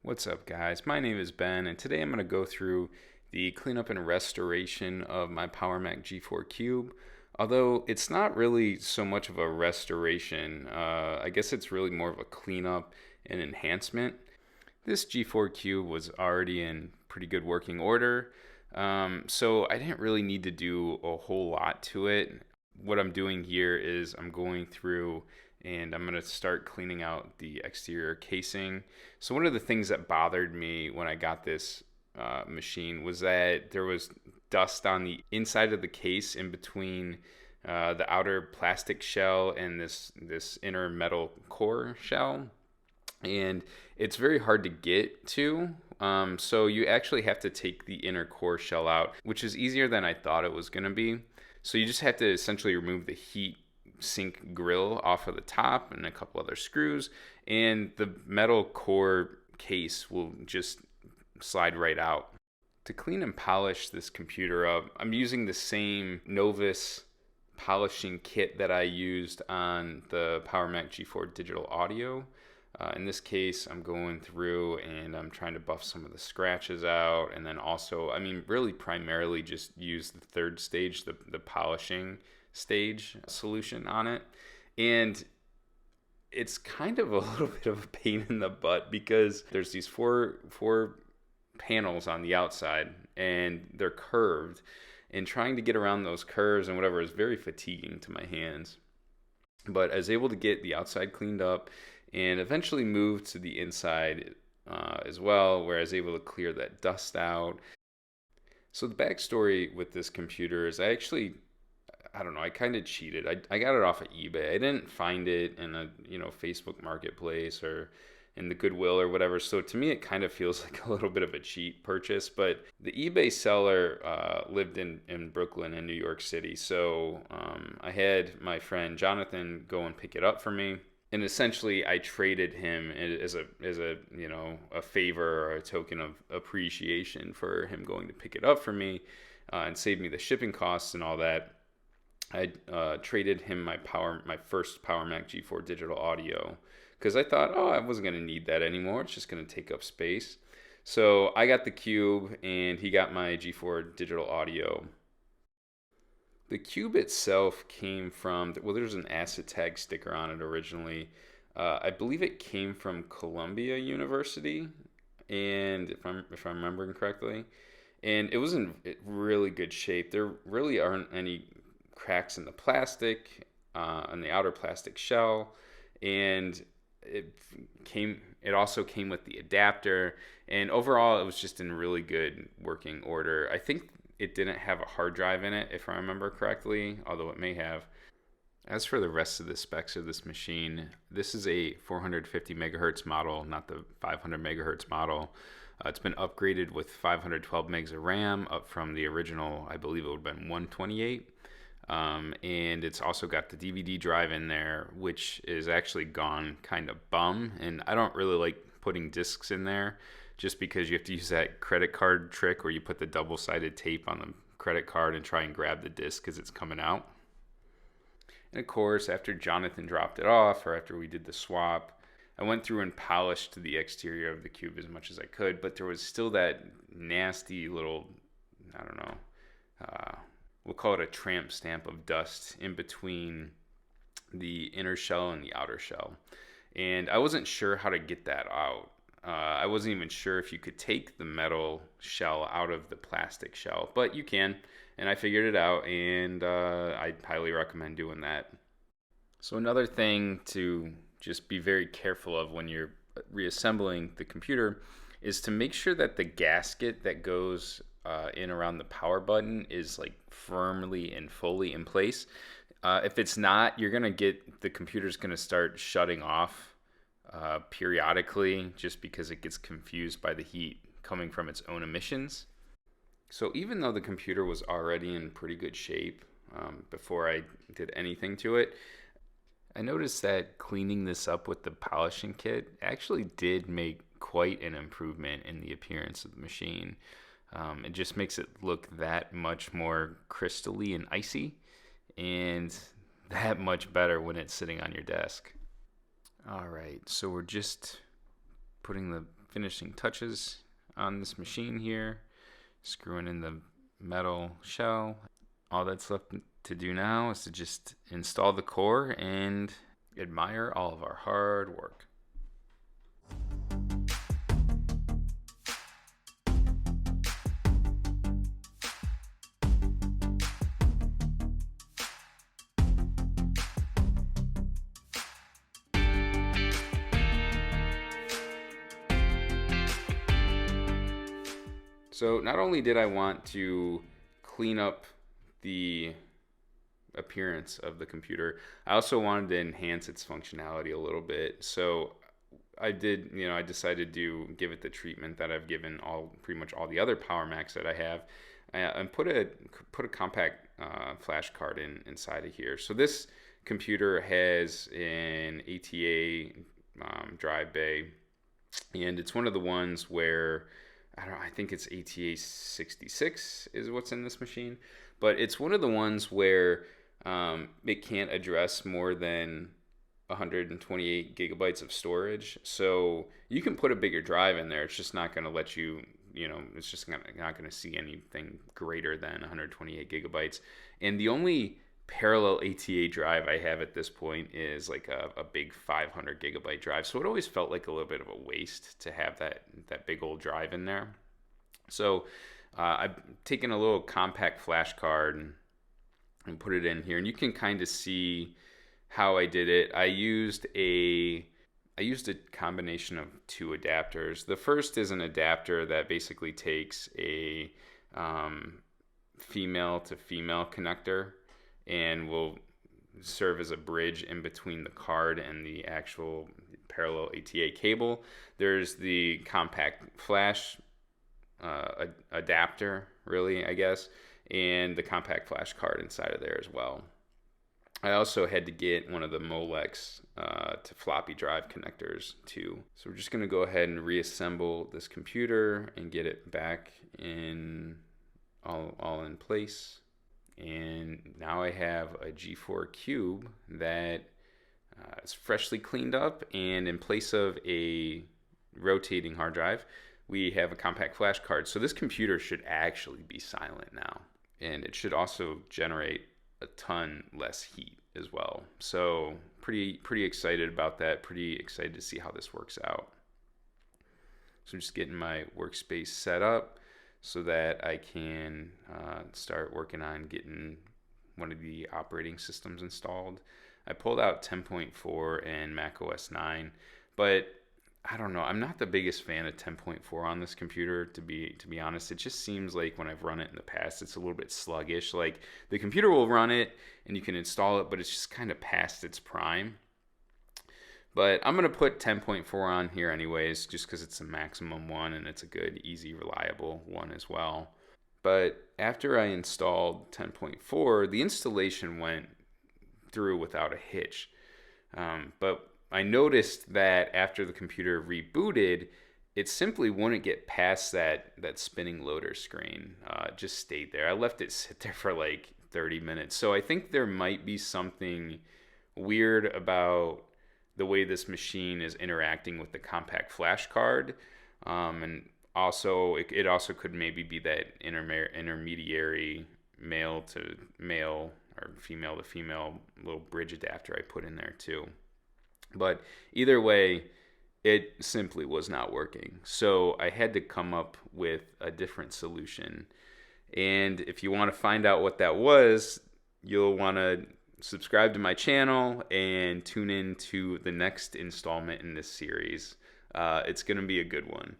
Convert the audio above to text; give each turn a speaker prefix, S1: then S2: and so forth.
S1: What's up, guys? My name is Ben, and today I'm going to go through the cleanup and restoration of my PowerMac G4 Cube. Although it's not really so much of a restoration, I guess it's really more of a cleanup and enhancement. This G4 Cube was already in pretty good working order, so I didn't really need to do a whole lot to it. What I'm doing here is I'm going through and I'm going to start cleaning out the exterior casing. So one of the things that bothered me when I got this machine was that there was dust on the inside of the case in between the outer plastic shell and this inner metal core shell, and it's very hard to get to. So you actually have to take the inner core shell out, which is easier than I thought it was going to be. So you just have to essentially remove the heat sink grill off of the top and a couple other screws, and the metal core case will just slide right out. To clean and polish this computer up, I'm using the same Novus polishing kit that I used on the PowerMac G4 digital audio. In this case, I'm going through and I'm trying to buff some of the scratches out, and then also, really primarily just use the third stage, the polishing stage solution on it. And it's kind of a little bit of a pain in the butt because there's these four panels on the outside and they're curved, and trying to get around those curves and whatever is very fatiguing to my hands. But I was able to get the outside cleaned up and eventually moved to the inside as well, where I was able to clear that dust out. So the backstory with this computer is I don't know, I kind of cheated. I got it off of eBay. I didn't find it in a Facebook Marketplace or in the Goodwill or whatever. So to me, it kind of feels like a little bit of a cheap purchase. But the eBay seller lived in Brooklyn and New York City. So I had my friend Jonathan go and pick it up for me. And essentially, I traded him as a favor or a token of appreciation for him going to pick it up for me and save me the shipping costs and all that. I traded him my first PowerMac G4 digital audio because I thought, I wasn't going to need that anymore. It's just going to take up space. So I got the Cube and he got my G4 digital audio. The Cube itself came from, there's an asset tag sticker on it originally. I believe it came from Columbia University, and if I'm remembering correctly, and it was in really good shape. There really aren't any cracks in the plastic, on the outer plastic shell, and it also came with the adapter, and overall it was just in really good working order. I think it didn't have a hard drive in it, if I remember correctly, although it may have. As for the rest of the specs of this machine, this is a 450 megahertz model, not the 500 megahertz model. It's been upgraded with 512 megs of RAM, up from the original, I believe it would have been 128. And it's also got the DVD drive in there, which is actually gone kind of bum. And I don't really like putting discs in there just because you have to use that credit card trick where you put the double-sided tape on the credit card and try and grab the disc as it's coming out. And of course, after Jonathan dropped it off, or after we did the swap, I went through and polished the exterior of the Cube as much as I could, but there was still that nasty little, I don't know, we'll call it a tramp stamp of dust in between the inner shell and the outer shell. And I wasn't sure how to get that out. I wasn't even sure if you could take the metal shell out of the plastic shell, but you can, and I figured it out, and I highly recommend doing that. So another thing to just be very careful of when you're reassembling the computer is to make sure that the gasket that goes in around the power button is like firmly and fully in place. If it's not, the computer's gonna start shutting off periodically just because it gets confused by the heat coming from its own emissions. So even though the computer was already in pretty good shape before I did anything to it, I noticed that cleaning this up with the polishing kit actually did make quite an improvement in the appearance of the machine. It just makes it look that much more crystally and icy, and that much better when it's sitting on your desk. All right, so we're just putting the finishing touches on this machine here, screwing in the metal shell. All that's left to do now is to just install the core and admire all of our hard work. So not only did I want to clean up the appearance of the computer, I also wanted to enhance its functionality a little bit. So I decided to give it the treatment that I've given pretty much all the other PowerMacs that I have, and put a compact flash card inside of here. So this computer has an ATA drive bay, and it's one of the ones where I think it's ATA 66 is what's in this machine, but it's one of the ones where it can't address more than 128 gigabytes of storage. So you can put a bigger drive in there. It's just not going to let you, it's just not going to see anything greater than 128 gigabytes. And the only parallel ATA drive I have at this point is like a big 500 gigabyte drive. So it always felt like a little bit of a waste to have that big old drive in there. So I've taken a little compact flash card and put it in here, and you can kind of see how I did it. I used a combination of two adapters. The first is an adapter that basically takes a female to female connector and will serve as a bridge in between the card and the actual parallel ATA cable. There's the compact flash adapter, really, I guess, and the compact flash card inside of there as well. I also had to get one of the Molex to floppy drive connectors too. So we're just going to go ahead and reassemble this computer and get it back in all in place. And now I have a G4 Cube that is freshly cleaned up, and in place of a rotating hard drive, we have a compact flash card. So this computer should actually be silent now, and it should also generate a ton less heat as well. So pretty excited about that. Pretty excited to see how this works out. So I'm just getting my workspace set up so that I can start working on getting one of the operating systems installed. I pulled out 10.4 and Mac OS 9, but I don't know. I'm not the biggest fan of 10.4 on this computer, to be honest. It just seems like when I've run it in the past, it's a little bit sluggish. Like the computer will run it and you can install it, but it's just kind of past its prime. But I'm going to put 10.4 on here anyways, just because it's a maximum one and it's a good, easy, reliable one as well. But after I installed 10.4, the installation went through without a hitch. But I noticed that after the computer rebooted, it simply wouldn't get past that spinning loader screen. It just stayed there. I left it sit there for like 30 minutes. So I think there might be something weird about the way this machine is interacting with the compact flash card. And also, it also could maybe be that intermediary male to male or female to female little bridge adapter I put in there too. But either way, it simply was not working. So I had to come up with a different solution. And if you want to find out what that was, you'll want to subscribe to my channel and tune in to the next installment in this series. It's going to be a good one.